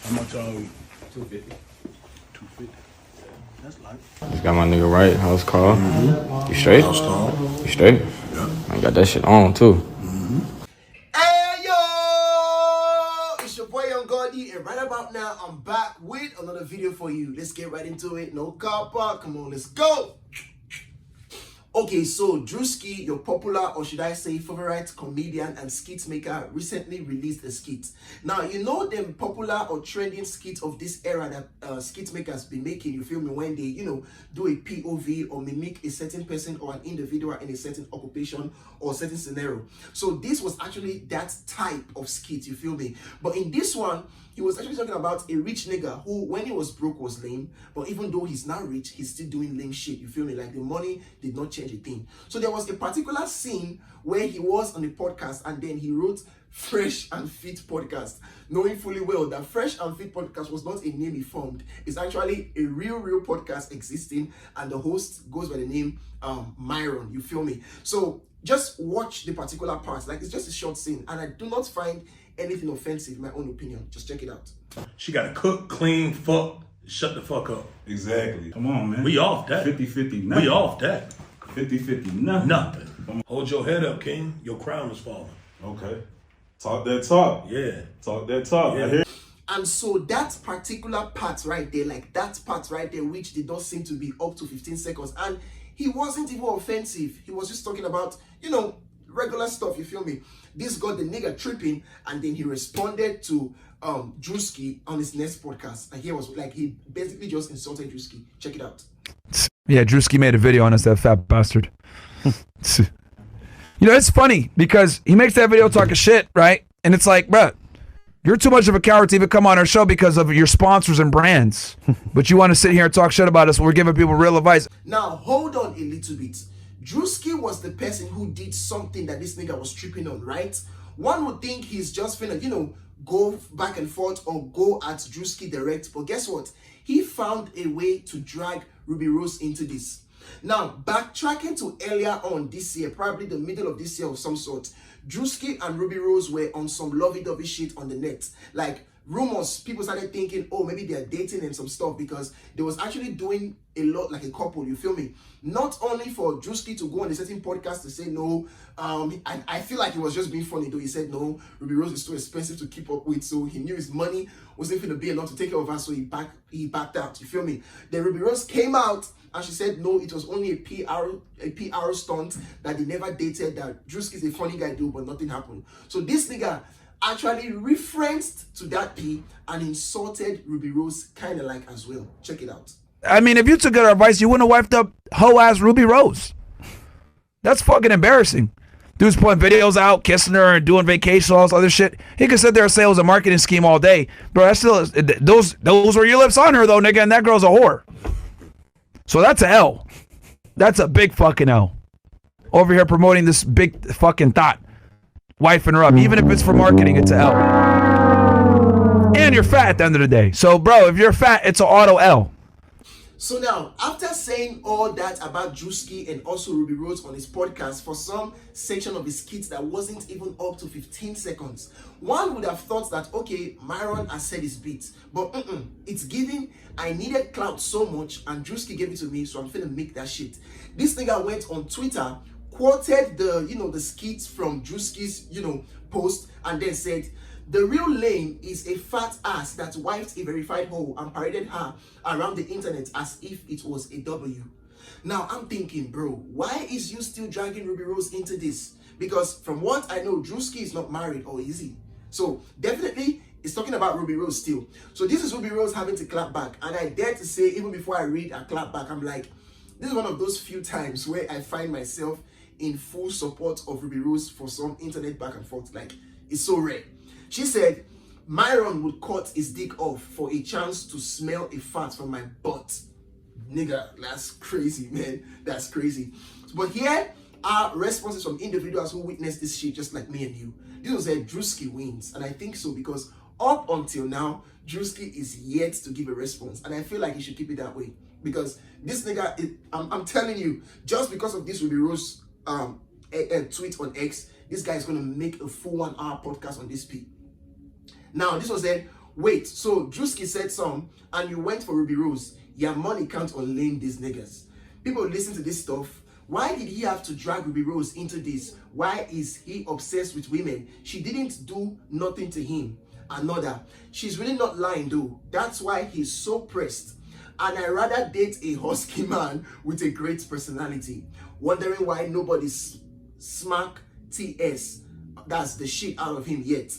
How much y'all eat? 250. 250. That's light. Got my nigga right. House call. You straight? House call. You straight? Yeah. I got that shit on too. Hey yo! It's your boy Young Gordy, and right about now I'm back with another video for you. Let's get right into it. No car park. Come on, let's go. Okay, so Druski, your popular, or should I say favorite comedian and skit maker, recently released a skit. Now, you know them popular or trending skits of this era that skit makers be making, you feel me, when they, do a POV or mimic a certain person or an individual in a certain occupation or certain scenario. So this was actually that type of skit, you feel me? But in this one, he was actually talking about a rich nigga who, when he was broke, was lame. But even though he's now rich, he's still doing lame shit. You feel me? Like the money did not change a thing. So there was a particular scene where he was on a podcast and then he wrote Fresh and Fit Podcast, knowing fully well that Fresh and Fit Podcast was not a name he formed. It's actually a real podcast existing, and the host goes by the name Myron. You feel me? So just watch the particular part. Like, it's just a short scene, and I do not find anything offensive, in my own opinion. Just check it out. She got to cook, clean, fuck, shut the fuck up. Exactly. Come on, man. We off that. 50-50 nothing. We off that. 50-50 nothing. Nothing. Hold your head up, King. Your crown is falling. Okay. Talk that talk. Yeah. Talk that talk. Yeah. I hear. And so that particular part right there, which did not seem to be up to 15 seconds, and he wasn't even offensive. He was just talking about, regular stuff, you feel me? This got the nigga tripping, and then he responded to Druski on his next podcast. And he was like, he basically just insulted Druski. Check it out. Yeah, Druski made a video on us, that fat bastard. It's funny because he makes that video talking shit, right? And it's like, bruh, you're too much of a coward to even come on our show because of your sponsors and brands. But you want to sit here and talk shit about us when we're giving people real advice. Now, hold on a little bit. Druski was the person who did something that this nigga was tripping on, right? One would think he's just finna, go back and forth or go at Druski direct. But guess what? He found a way to drag Rubi Rose into this. Now, backtracking to earlier on this year, probably the middle of this year of some sort, Druski and Rubi Rose were on some lovey-dovey shit on the net. Like, rumors, people started thinking, oh, maybe they're dating and some stuff, because they was actually doing a lot like a couple, you feel me? Not only for Druski to go on a certain podcast to say no, I feel like he was just being funny though. He said no, Rubi Rose is too expensive to keep up with, so he knew his money wasn't going to be enough to take care of her, so he backed out, you feel me? Then Rubi Rose came out and she said no, it was only a PR stunt, that they never dated, that Druski is a funny guy dude, but nothing happened. So this nigga actually referenced to that P and insulted Rubi Rose kind of like as well. Check it out. I mean, if you took our advice, you wouldn't have wifed up hoe-ass Rubi Rose. That's fucking embarrassing. Dude's putting videos out, kissing her and doing vacation, all this other shit. He could sit there and say it was a marketing scheme all day. Bro, that's still, those were your lips on her though, nigga, and that girl's a whore. So that's a L. That's a big fucking L. Over here promoting this big fucking thought. Wifing her up. Even if it's for marketing, it's a L. And you're fat at the end of the day. So, bro, if you're fat, it's an auto L. So now, after saying all that about Druski and also Rubi Rose on his podcast, for some section of his skits that wasn't even up to 15 seconds, one would have thought that, okay, Myron has said his bit, but it's giving, I needed clout so much and Druski gave it to me, so I'm finna make that shit. This nigga went on Twitter, quoted the skits from Druski's, post, and then said, the real lame is a fat ass that wiped a verified hoe and paraded her around the internet as if it was a W. Now, I'm thinking, bro, why is you still dragging Rubi Rose into this? Because from what I know, Druski is not married, or is he? So, definitely, it's talking about Rubi Rose still. So, this is Rubi Rose having to clap back. And I dare to say, even before I read a clap back, I'm like, this is one of those few times where I find myself in full support of Rubi Rose for some internet back and forth. Like, it's so rare. She said, Myron would cut his dick off for a chance to smell a fart from my butt. Nigga, that's crazy, man. That's crazy. But here are responses from individuals who witnessed this shit just like me and you. This was a Druski wins. And I think so because up until now, Druski is yet to give a response. And I feel like he should keep it that way. Because this nigga, I'm telling you, just because of this Rubi Rose tweet on X, this guy is going to make a full 1 hour podcast on this P. Now, this was then Wait, so Druski said some, and you went for Rubi Rose. Your money can't unlame these niggas. People listen to this stuff. Why did he have to drag Rubi Rose into this? Why is he obsessed with women? She didn't do nothing to him. Another, she's really not lying though. That's why he's so pressed. And I rather date a husky man with a great personality. Wondering why nobody smack TS, that's the shit, out of him yet.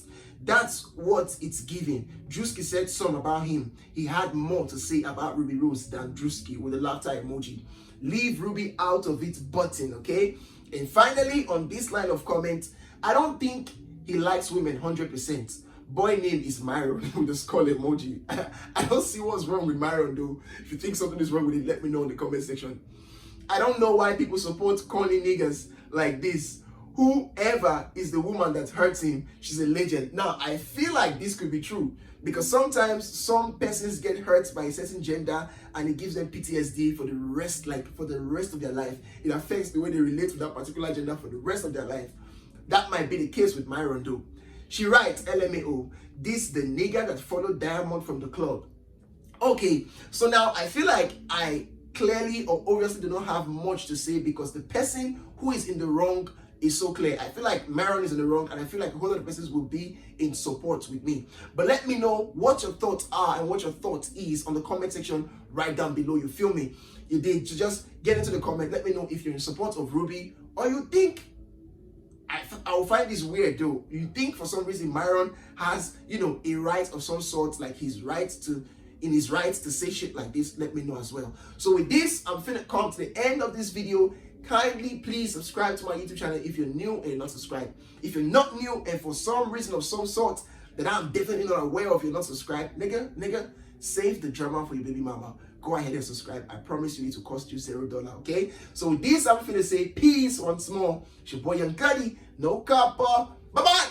That's what it's giving. Druski said some about him. He had more to say about Rubi Rose than Druski, with a laughter emoji. Leave Ruby out of it button, okay? And finally, on this line of comment, I don't think he likes women 100%. Boy name is Myron with the skull emoji. I don't see what's wrong with Myron though. If you think something is wrong with it, let me know in the comment section. I don't know why people support corny niggas like this. Whoever is the woman that hurts him, she's a legend. Now, I feel like this could be true because sometimes some persons get hurt by a certain gender and it gives them PTSD for the rest of their life. It affects the way they relate to that particular gender for the rest of their life. That might be the case with Myron though. She writes, LMAO, this the nigga that followed Diamond from the club. Okay, so now I feel like I clearly or obviously do not have much to say because the person who is in the wrong is so clear. I feel like Myron is in the wrong and I feel like a whole lot of persons will be in support with me. But let me know what your thoughts are and what your thoughts is on the comment section right down below. You feel me? You did. So just get into the comment. Let me know if you're in support of Ruby or you think I will find this weird though. You think for some reason Myron has, you know, a right of some sort, like his right to, in his rights to say shit like this. Let me know as well. So with this, I'm finna come to the end of this video. Kindly please subscribe to my YouTube channel if you're new and you're not subscribed. If you're not new and for some reason of some sort that I'm definitely not aware of, you're not subscribed, nigga, save the drama for your baby mama. Go ahead and subscribe. I promise you it will cost you $0, okay? So with this, I'm finna say peace once more. It's your boy Young Cuddy, no copper. Bye-bye.